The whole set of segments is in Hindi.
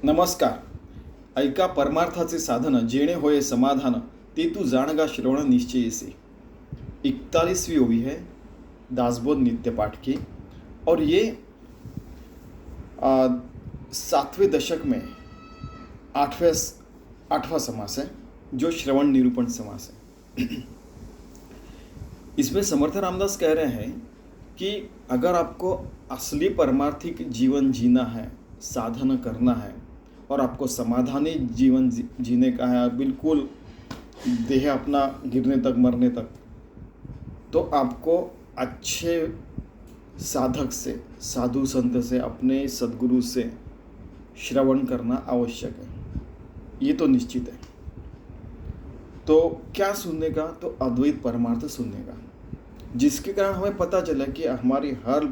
नमस्कार. ऐका परमार्थाचे साधन जेणे होय समाधान ते तू जाणगा श्रवण निश्चयसे. 41वीं ओवी है दासबोध नित्य पाठ की और ये 7वें दशक में आठवां समास है जो श्रवण निरूपण समास है. इसमें समर्थ रामदास कह रहे हैं कि अगर आपको असली परमार्थिक जीवन जीना है, साधन करना है और आपको समाधानी जीवन जीने का है, बिल्कुल देह अपना गिरने तक मरने तक, तो आपको अच्छे साधक से, साधु संत से, अपने सद्गुरु से श्रवण करना आवश्यक है. ये तो निश्चित है. तो क्या सुनने का? तो अद्वैत परमार्थ सुनने का, जिसके कारण हमें पता चला कि हमारी हर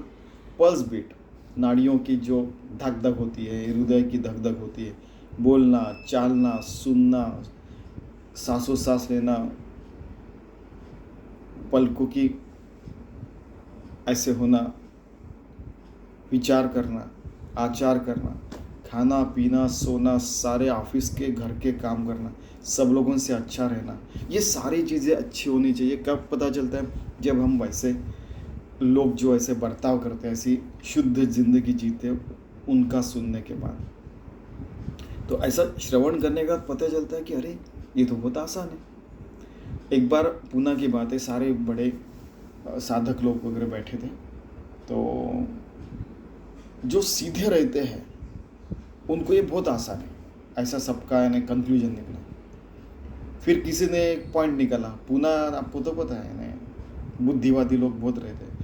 पल्स बीट, नाड़ियों की जो धक धक होती है, हृदय की धक धक होती है, बोलना, चालना, सुनना, सांसों सांस लेना, पलकों की ऐसे होना, विचार करना, आचार करना, खाना पीना, सोना, सारे ऑफिस के घर के काम करना, सब लोगों से अच्छा रहना, ये सारी चीज़ें अच्छी होनी चाहिए. कब पता चलता है? जब हम वैसे लोग जो ऐसे बर्ताव करते हैं, ऐसी शुद्ध जिंदगी जीते हैं, उनका सुनने के बाद. तो ऐसा श्रवण करने का पता चलता है कि अरे ये तो बहुत आसान है. एक बार पूना की बात है, सारे बड़े साधक लोग वगैरह बैठे थे, तो जो सीधे रहते हैं उनको ये बहुत आसान है, ऐसा सबका यानी कंक्लूजन निकला. फिर किसी ने एक पॉइंट निकाला, पूना आपको तो पता है ना, बुद्धिवादी लोग बहुत रहते हैं,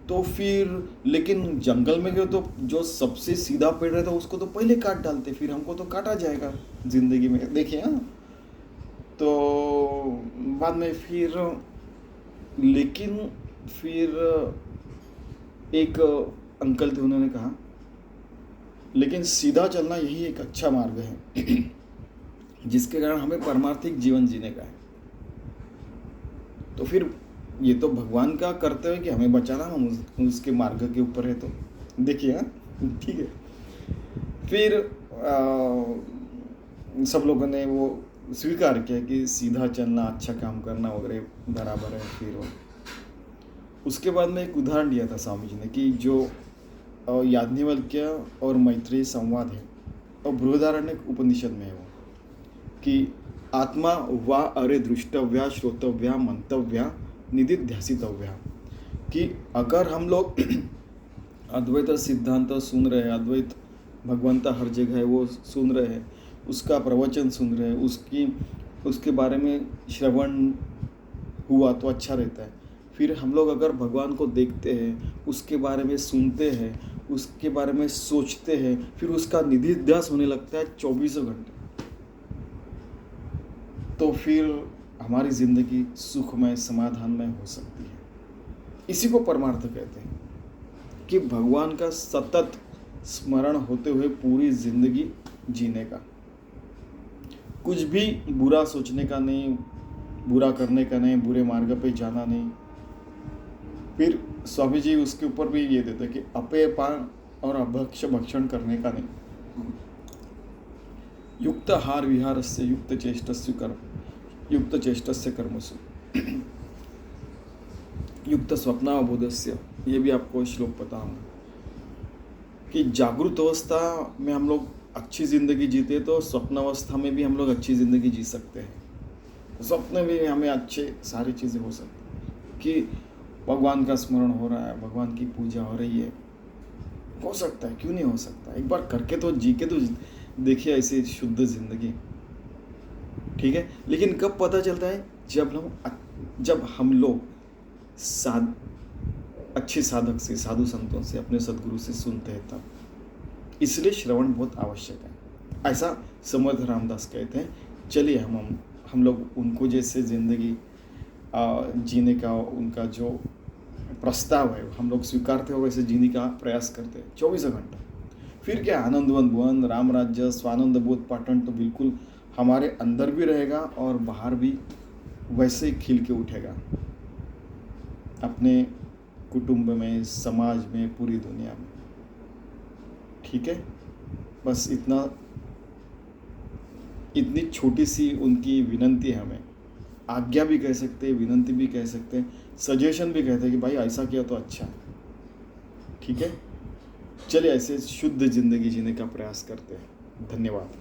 तो फिर लेकिन जंगल में गए तो जो सबसे सीधा पेड़ रहता है उसको तो पहले काट डालते, फिर हमको तो काटा जाएगा जिंदगी में, देखिए. हाँ, तो बाद में फिर लेकिन फिर एक अंकल थे, उन्होंने कहा लेकिन सीधा चलना यही एक अच्छा मार्ग है जिसके कारण हमें परमार्थिक जीवन जीने का है. तो फिर ये तो भगवान का कर्तव्य है कि हमें बचाना, हम उसके मार्ग के ऊपर है. तो देखिए. हाँ, ठीक है. फिर सब लोगों ने वो स्वीकार किया कि सीधा चलना, अच्छा काम करना वगैरह बराबर है. फिर उसके बाद में एक उदाहरण दिया था स्वामी जी ने कि जो याज्ञवल्क्य और मैत्रेयी संवाद है और बृहदारण्यक उपनिषद में है वो, कि आत्मा वा अरे दृष्टव्या, श्रोतव्या, मंतव्या, निधिध्यासितव्या. कि अगर हम लोग अद्वैत सिद्धांत सुन रहे हैं, अद्वैत भगवंता हर जगह है वो सुन रहे हैं, उसका प्रवचन सुन रहे हैं, उसके बारे में श्रवण हुआ तो अच्छा रहता है. फिर हम लोग अगर भगवान को देखते हैं, उसके बारे में सुनते हैं, उसके बारे में सोचते हैं, फिर उसका निधिध्यास होने लगता है 24 घंटे, तो फिर हमारी ज़िंदगी सुखमय, समाधानमय हो सकती है. इसी को परमार्थ कहते हैं कि भगवान का सतत स्मरण होते हुए पूरी ज़िंदगी जीने का, कुछ भी बुरा सोचने का नहीं, बुरा करने का नहीं, बुरे मार्ग पे जाना नहीं. फिर स्वामी जी उसके ऊपर भी ये देते कि अपेयपान और अभक्ष भक्षण करने का नहीं. युक्त हार विहारस्य युक्त चेष्टस्य कर्मसु युक्त स्वप्नावबोधस्य. ये भी आपको श्लोक पता होगा कि जागृत अवस्था में हम लोग अच्छी ज़िंदगी जीते तो स्वप्नावस्था में भी हम लोग अच्छी ज़िंदगी जी सकते हैं. स्वप्न में भी हमें अच्छे सारी चीज़ें हो सकती कि भगवान का स्मरण हो रहा है, भगवान की पूजा हो रही है. हो सकता है, क्यों नहीं हो सकता. एक बार करके तो जी के तो देखिए ऐसी शुद्ध ज़िंदगी. ठीक है. लेकिन कब पता चलता है? जब हम लोग अच्छे साधक से, साधु संतों से, अपने सद्गुरु से सुनते हैं तब. इसलिए श्रवण बहुत आवश्यक है, ऐसा समर्थ रामदास कहते हैं. चलिए हम लोग उनको जैसे ज़िंदगी जीने का उनका जो प्रस्ताव है हम लोग स्वीकारते हो, वैसे जीने का प्रयास करते हैं 24 घंटा. फिर क्या आनंदवन भुवन, राम राज्य, स्वानंद बोध पाटन तो बिल्कुल हमारे अंदर भी रहेगा और बाहर भी वैसे ही खिल के उठेगा, अपने कुटुंब में, समाज में, पूरी दुनिया में. ठीक है. बस इतना इतनी छोटी सी उनकी विनंती है हमें, आज्ञा भी कह सकते हैं, विनंती भी कह सकते हैं, सजेशन भी कहते हैं कि भाई ऐसा किया तो अच्छा है, ठीक है। चलिए ऐसे शुद्ध ज़िंदगी जीने का प्रयास करते हैं। धन्यवाद।